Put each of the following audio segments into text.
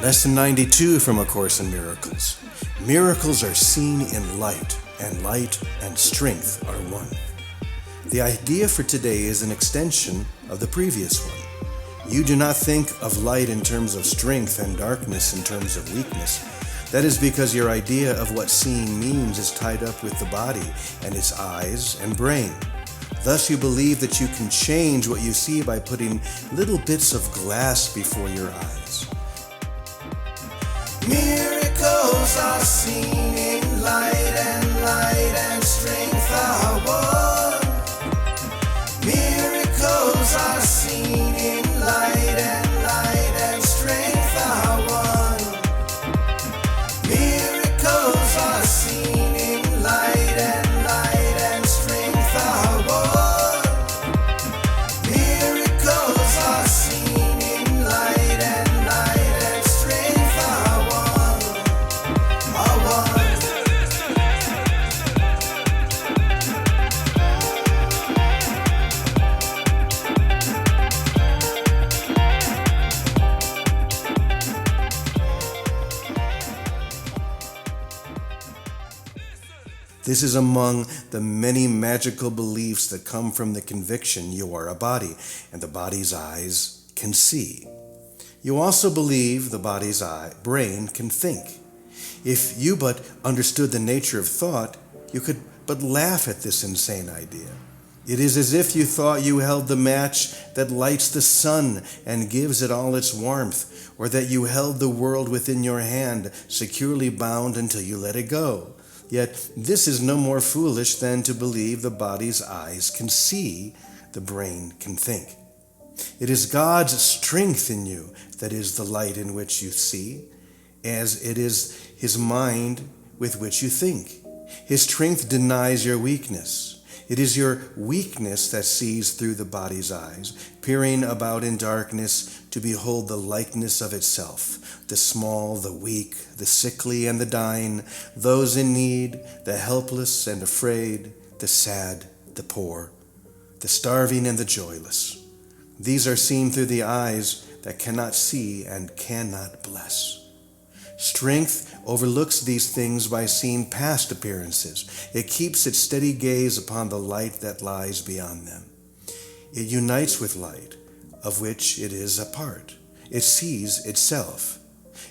Lesson 92 from A Course in Miracles. Miracles are seen in light, and light and strength are one. The idea for today is an extension of the previous one. You do not think of light in terms of strength and darkness in terms of weakness. That is because your idea of what seeing means is tied up with the body and its eyes and brain. Thus you believe that you can change what you see by putting little bits of glass before your eyes. Miracles are seen in light and strength are one. Miracles are seen in light and strength are one. Miracles are seen in light and strength are one. Miracles are seen in light and strength are one. Are one. This is among the many magical beliefs that come from the conviction you are a body, and the body's eyes can see. You also believe the body's brain can think. If you but understood the nature of thought, you could but laugh at this insane idea. It is as if you thought you held the match that lights the sun and gives it all its warmth, or that you held the world within your hand, securely bound until you let it go. Yet this is no more foolish than to believe the body's eyes can see, the brain can think. It is God's strength in you that is the light in which you see, as it is His mind with which you think. His strength denies your weakness. It is your weakness that sees through the body's eyes, peering about in darkness to behold the likeness of itself, the small, the weak, the sickly and the dying, those in need, the helpless and afraid, the sad, the poor, the starving and the joyless. These are seen through the eyes that cannot see and cannot bless. Strength overlooks these things by seeing past appearances. It keeps its steady gaze upon the light that lies beyond them. It unites with light, of which it is a part. It sees itself.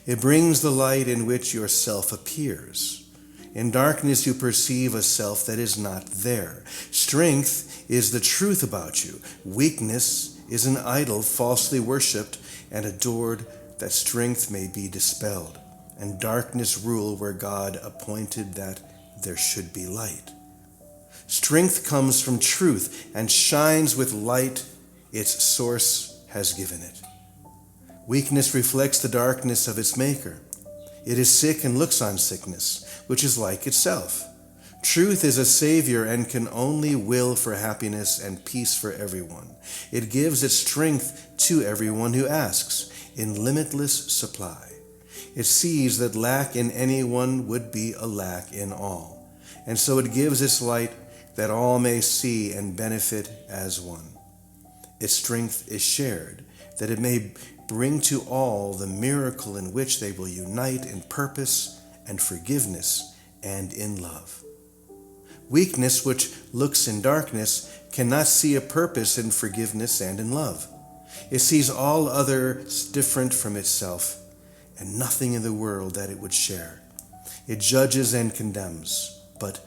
It brings the light in which your self appears. In darkness you perceive a self that is not there. Strength is the truth about you. Weakness is an idol falsely worshipped and adored that strength may be dispelled, and darkness rule where God appointed that there should be light. Strength comes from truth and shines with light its source has given it. Weakness reflects the darkness of its maker. It is sick and looks on sickness, which is like itself. Truth is a savior and can only will for happiness and peace for everyone. It gives its strength to everyone who asks, in limitless supply. It sees that lack in anyone would be a lack in all, and so it gives its light that all may see and benefit as one. Its strength is shared, that it may bring to all the miracle in which they will unite in purpose and forgiveness and in love. Weakness, which looks in darkness, cannot see a purpose in forgiveness and in love. It sees all others different from itself, and nothing in the world that it would share. It judges and condemns, but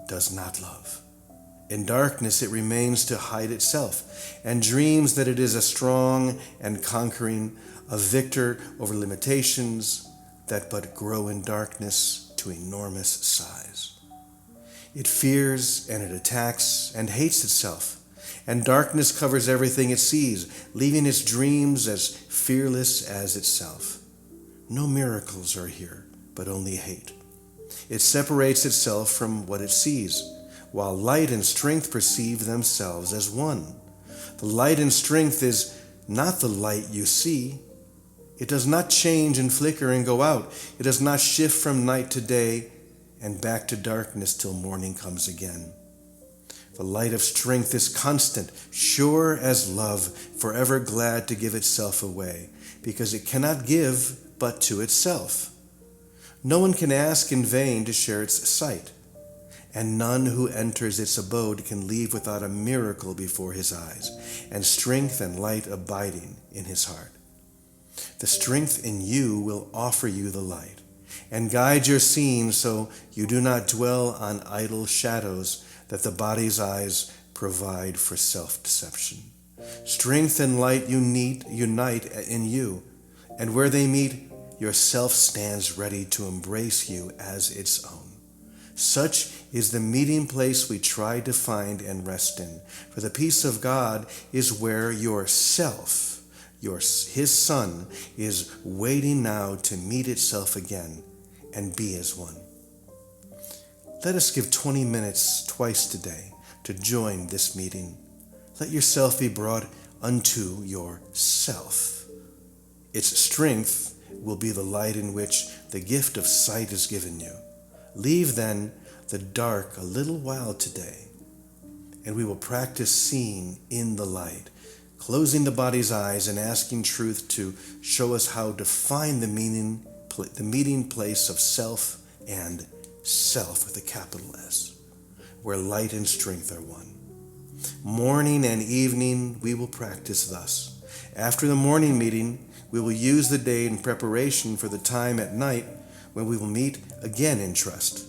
does not love. In darkness it remains to hide itself, and dreams that it is a strong and conquering, a victor over limitations that but grow in darkness to enormous size. It fears and it attacks and hates itself, and darkness covers everything it sees, leaving its dreams as fearless as itself. No miracles are here, but only hate. It separates itself from what it sees, while light and strength perceive themselves as one. The light and strength is not the light you see. It does not change and flicker and go out. It does not shift from night to day and back to darkness till morning comes again. The light of strength is constant, sure as love, forever glad to give itself away, because it cannot give but to itself. No one can ask in vain to share its sight, and none who enters its abode can leave without a miracle before his eyes, and strength and light abiding in his heart. The strength in you will offer you the light, and guide your seeing so you do not dwell on idle shadows that the body's eyes provide for self-deception. Strength and light unite in you, and where they meet, your self stands ready to embrace you as its own. Such is the meeting place we try to find and rest in, for the peace of God is where your self, his Son, is waiting now to meet itself again and be as one. Let us give 20 minutes twice today to join this meeting. Let yourself be brought unto yourself. Its strength will be the light in which the gift of sight is given you. Leave then the dark a little while today, and we will practice seeing in the light, closing the body's eyes and asking truth to show us how to find the meeting place of self and self with a capital S, where light and strength are one. Morning and evening we will practice thus. After the morning meeting, we will use the day in preparation for the time at night when we will meet again in trust.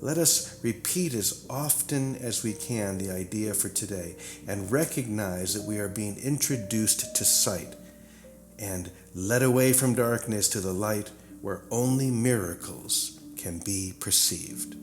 Let us repeat as often as we can the idea for today and recognize that we are being introduced to sight and led away from darkness to the light where only miracles can be perceived.